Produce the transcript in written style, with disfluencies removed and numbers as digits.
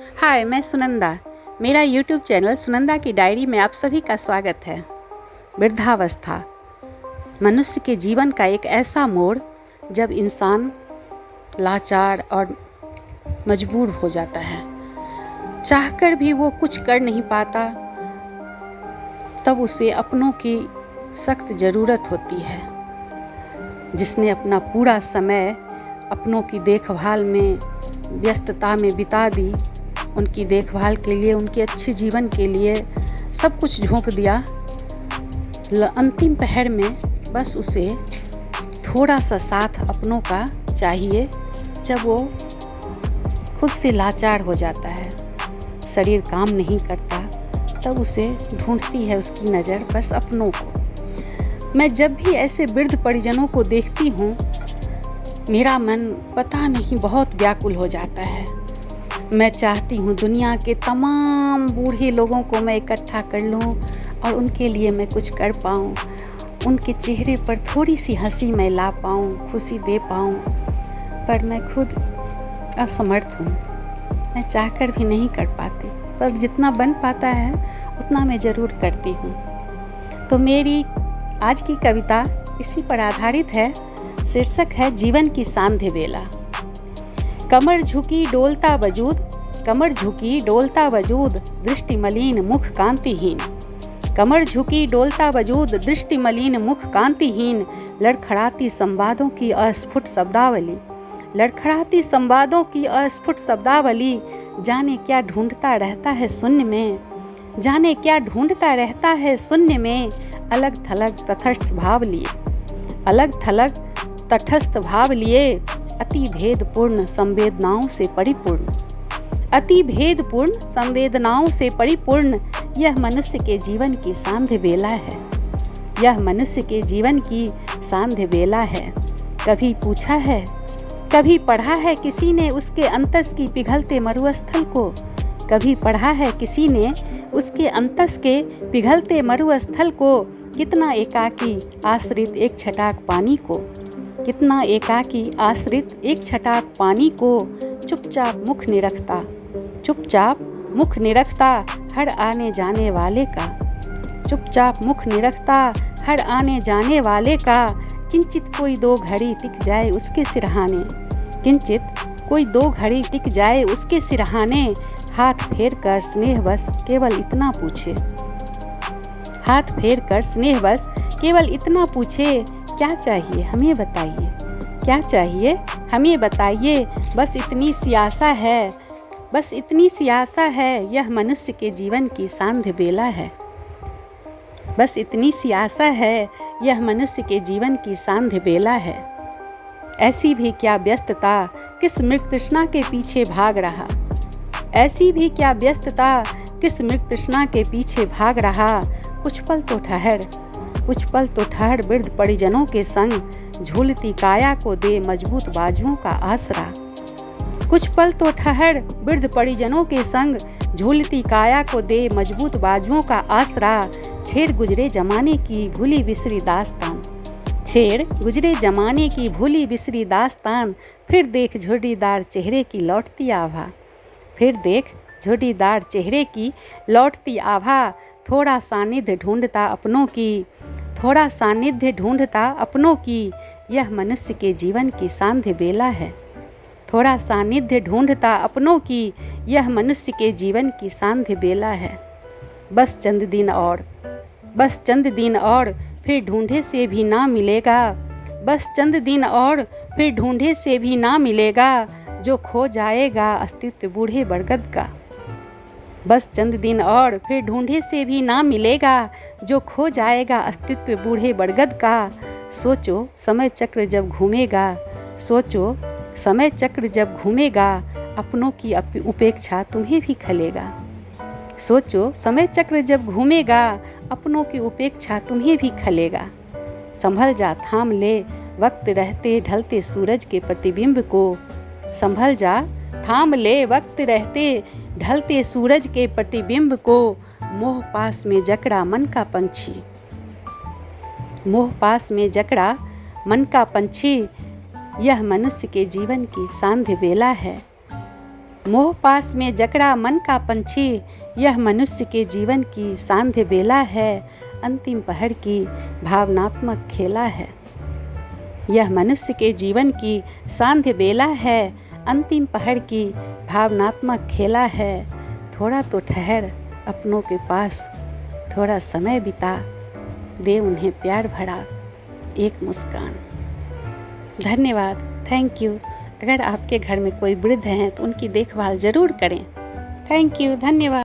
हाय, मैं सुनंदा। मेरा YouTube channel Sunanda की डायरी में आप सभी का स्वागत है। वृद्धावस्था मनुष्य के जीवन का एक ऐसा मोड़ जब इंसान लाचार और मजबूर हो जाता है। चाहकर भी वो कुछ कर नहीं पाता, तब उसे अपनों की सख्त ज़रूरत होती है। जिसने अपना पूरा समय अपनों की देखभाल में, व्यस्तता में बिता दी, उनकी देखभाल के लिए, उनके अच्छे जीवन के लिए सब कुछ झोंक दिया, अंतिम पहर में बस उसे थोड़ा सा साथ अपनों का चाहिए। जब वो खुद से लाचार हो जाता है, शरीर काम नहीं करता, तब उसे ढूंढती है उसकी नज़र बस अपनों को। मैं जब भी ऐसे वृद्ध परिजनों को देखती हूँ, मेरा मन पता नहीं बहुत व्याकुल हो जाता है। मैं चाहती हूँ दुनिया के तमाम बूढ़े लोगों को मैं इकट्ठा कर लूँ और उनके लिए मैं कुछ कर पाऊँ, उनके चेहरे पर थोड़ी सी हंसी मैं ला पाऊँ, खुशी दे पाऊँ, पर मैं खुद असमर्थ हूँ। मैं चाहकर भी नहीं कर पाती, पर जितना बन पाता है उतना मैं ज़रूर करती हूँ। तो मेरी आज की कविता इसी पर आधारित है। शीर्षक है जीवन की सांध्य बेला। कमर झुकी डोलता वजूद, कमर झुकी डोलता वजूद, दृष्टि मलिन मुख कांतिहीन। कमर झुकी डोलता वजूद, दृष्टि मलिन मुख कांतिहीन। लड़खड़ाती संवादों की अस्फुट शब्दावली, लड़खड़ाती संवादों की अस्फुट शब्दावली। जाने क्या ढूंढता रहता है शून्य में, जाने क्या ढूंढता रहता है शून्य में। अलग थलग तटस्थ भाव लिए, अलग थलग तटस्थ भाव लिए। अति भेदपूर्ण संवेदनाओं से परिपूर्ण, अति भेदपूर्ण संवेदनाओं से परिपूर्ण। यह मनुष्य के जीवन की सांध्य बेला है, यह मनुष्य के जीवन की सांध्य बेला है। कभी पूछा है, कभी पढ़ा है किसी ने उसके अंतस की पिघलते मरुस्थल को, कभी पढ़ा है किसी ने उसके अंतस के पिघलते मरुस्थल को। कितना एकाकी आश्रित एक छटाक पानी को, कितना एकाकी आश्रित एक छटाक पानी को। चुपचाप मुख निरखता, चुपचाप मुख निरखता हर आने जाने वाले का, चुपचाप मुख निरखता हर आने जाने वाले का। किंचित कोई दो घड़ी टिक जाए उसके सिरहाने, किंचित कोई दो घड़ी टिक जाए उसके सिरहाने। हाथ फेर कर स्नेह बस केवल इतना पूछे, हाथ फेर कर स्नेह बस केवल इतना पूछे। क्या चाहिए हमें बताइए, क्या चाहिए हमें बताइए। बस इतनी सी आशा है, बस इतनी सी आशा है। यह मनुष्य के जीवन की सांध्य बेला है, बस इतनी सी आशा है। यह मनुष्य के जीवन की सांध्य बेला है। ऐसी भी क्या व्यस्तता किस मृग तृष्णा के पीछे भाग रहा, ऐसी भी क्या व्यस्तता किस मृग तृष्णा के पीछे भाग रहा। कुछ पल तो ठहर, कुछ पल तो ठहर वृद्ध परिजनों के संग, झूलती काया को दे मजबूत बाजुओं का आसरा। कुछ पल तो ठहर वृद्ध परिजनों के संग, झूलती काया को दे मजबूत बाजुओं का आसरा। छेड़ गुजरे जमाने की भूली बिसरी दास्तान, छेड़ गुजरे जमाने की भूली बिसरी दास्तान। फिर देख झुर्रीदार चेहरे की लौटती आभा, फिर देख झुर्रीदार चेहरे की लौटती आभा। थोड़ा सानिध्य ढूंढता अपनों की, थोड़ा सानिध्य ढूंढता अपनों की। यह मनुष्य के जीवन की सांध्य बेला है, थोड़ा सानिध्य ढूंढता अपनों की। यह मनुष्य के जीवन की सांध्य बेला है। बस चंद दिन और, बस चंद दिन और फिर ढूंढे से भी ना मिलेगा, बस चंद दिन और फिर ढूंढे से भी ना मिलेगा। जो खो जाएगा अस्तित्व बूढ़े बरगद का, बस चंद दिन और फिर ढूंढे से भी ना मिलेगा। जो खो जाएगा अस्तित्व बूढ़े बरगद का। सोचो समय चक्र जब घूमेगा, सोचो समय चक्र जब घूमेगा, अपनों की उपेक्षा तुम्हें भी खलेगा। सोचो समय चक्र जब घूमेगा, अपनों की उपेक्षा तुम्हें भी खलेगा। संभल जा थाम ले वक्त रहते ढलते सूरज के प्रतिबिंब को, संभल जा थाम ले वक्त रहते ढलते सूरज के प्रतिबिंब को। मोह पास में जकड़ा मन का पंछी, मोह पास में जकड़ा मन का पंछी। यह मनुष्य के जीवन की सांध्य बेला है, मोह पास में जकड़ा मन का पंछी, यह मनुष्य के जीवन की सांध्य बेला है, अंतिम पहर की भावनात्मक खेला है। यह मनुष्य के जीवन की सांध्य बेला है, अंतिम पहर की भावनात्मक खेला है। थोड़ा तो ठहर अपनों के पास, थोड़ा समय बिता, दे उन्हें प्यार भरा एक मुस्कान। धन्यवाद, थैंक यू। अगर आपके घर में कोई वृद्ध हैं तो उनकी देखभाल ज़रूर करें। थैंक यू, धन्यवाद।